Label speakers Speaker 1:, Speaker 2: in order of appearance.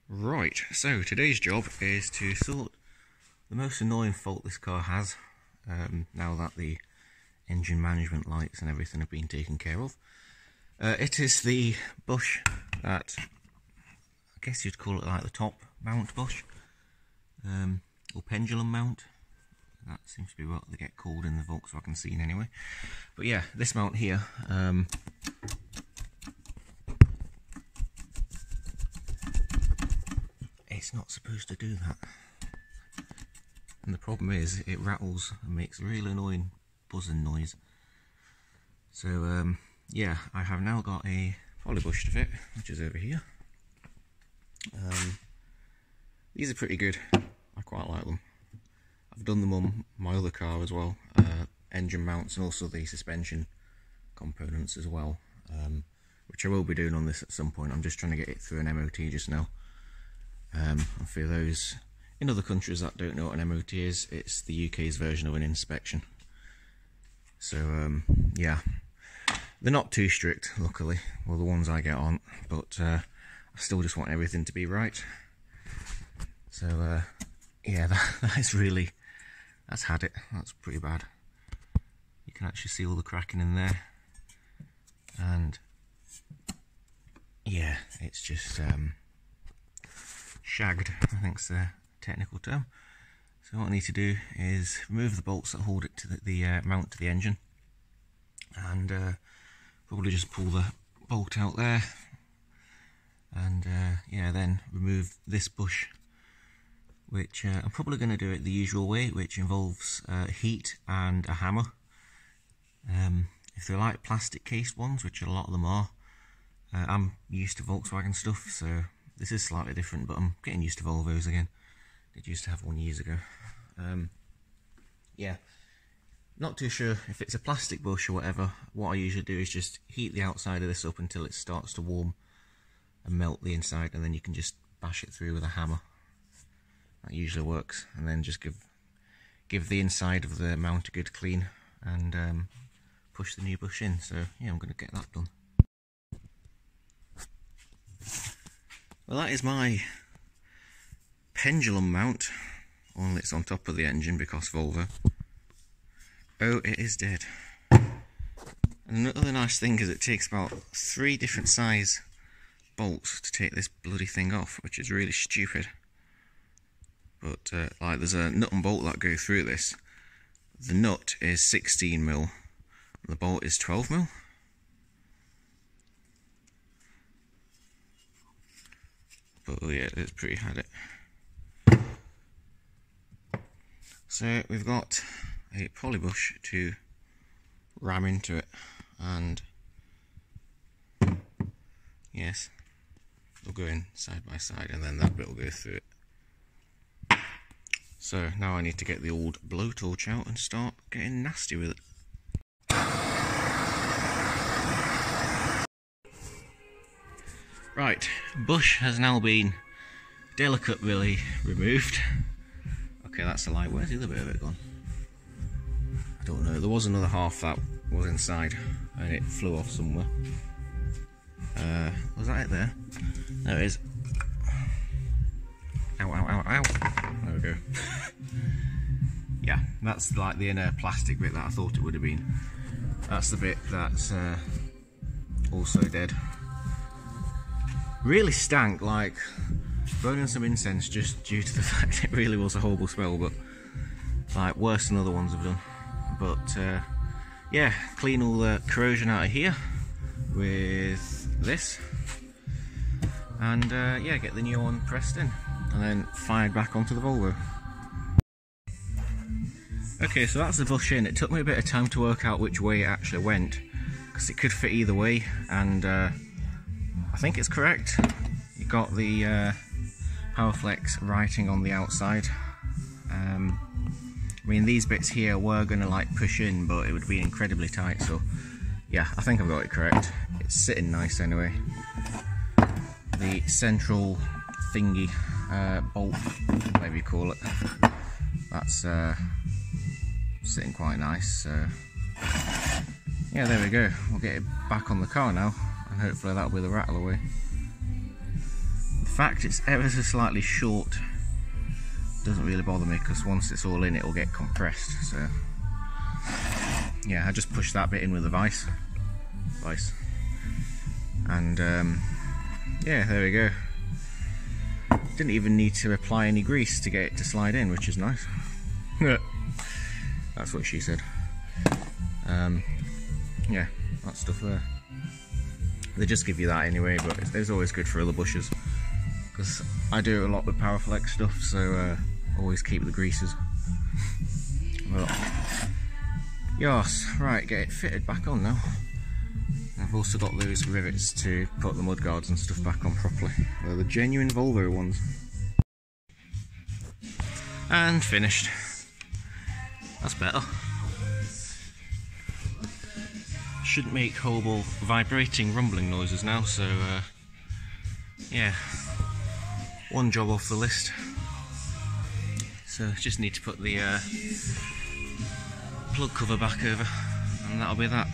Speaker 1: Right, so today's job is to sort the most annoying fault this car has, now that the engine management lights and everything have been taken care of. It is the bush that, I guess you'd call it like the top mount bush, or pendulum mount. That seems to be what they get called in the Volkswagen scene anyway. But yeah, this mount here, it's not supposed to do that. And the problem is, it rattles and makes a really annoying buzzing noise. So yeah, I have now got a poly bush to fit, which is over here. These are pretty good, I quite like them. I've done them on my other car as well, engine mounts and also the suspension components as well, which I will be doing on this at some point. I'm just trying to get it through an MOT just now. And for those in other countries that don't know what an MOT is, it's the UK's version of an inspection. So yeah, they're not too strict, luckily. Well, the ones I get aren't, but I still just want everything to be right. So yeah, that is really, that's had it. That's pretty bad. You can actually see all the cracking in there, and yeah, it's just shagged, I think's the technical term. So what I need to do is remove the bolts that hold it to the mount to the engine, and probably just pull the bolt out there, and yeah, then remove this bush, which I'm probably going to do it the usual way, which involves heat and a hammer. If they're like plastic cased ones, which a lot of them are, I'm used to Volkswagen stuff, so this is slightly different, but I'm getting used to Volvos again. Did used to have one years ago. Yeah, not too sure if it's a plastic bush or whatever. What I usually do is just heat the outside of this up until it starts to warm and melt the inside, and then you can just bash it through with a hammer. That usually works, and then just give the inside of the mount a good clean, and push the new bush in. So yeah, I'm going to get that done. Well, that is my pendulum mount, only it's on top of the engine because Volvo. Oh, it is dead. And another nice thing is it takes about 3 different size bolts to take this bloody thing off, which is really stupid. But like, there's a nut and bolt that go through this. The nut is 16mm and the bolt is 12mm. But oh yeah, it's pretty had it. So we've got a poly bush to ram into it, and yes, they'll go in side by side, and then that bit will go through it. So now I need to get the old blowtorch out and start getting nasty with it. Right, bush has now been delicately removed. Okay, that's a light. Where's the other bit of it gone? I don't know. There was another half that was inside and it flew off somewhere. Was that it there? There it is. Ow, ow, ow, ow. There we go. Yeah, that's like the inner plastic bit that I thought it would have been. That's the bit that's also dead. Really stank, like burning some incense, just due to the fact it really was a horrible smell, but like worse than other ones have done. But yeah, clean all the corrosion out of here with this, and yeah, get the new one pressed in and then fired back onto the Volvo. Okay, so that's the bush in. It took me a bit of time to work out which way it actually went, because it could fit either way, and I think it's correct. You got the Powerflex writing on the outside. I mean, these bits here were going to like push in, but it would be incredibly tight, so yeah, I think I've got it correct. It's sitting nice anyway. The central thingy, bolt, whatever you call it, that's sitting quite nice. So yeah, there we go. We'll get it back on the car now, and hopefully that'll be the rattle away. The fact it's ever so slightly short, doesn't really bother me, because once it's all in it will get compressed. So yeah, I just push that bit in with a vice, and yeah, there we go. Didn't even need to apply any grease to get it to slide in, which is nice. That's what she said. Yeah, that stuff there. They just give you that anyway, but it's always good for other bushes, because I do a lot with Powerflex stuff, so always keep the greases. But yes, right, get it fitted back on now. I've also got those rivets to put the mudguards and stuff back on properly. They're the genuine Volvo ones. And finished. That's better. Shouldn't make horrible vibrating, rumbling noises now, so yeah, one job off the list. So just need to put the plug cover back over, and that'll be that.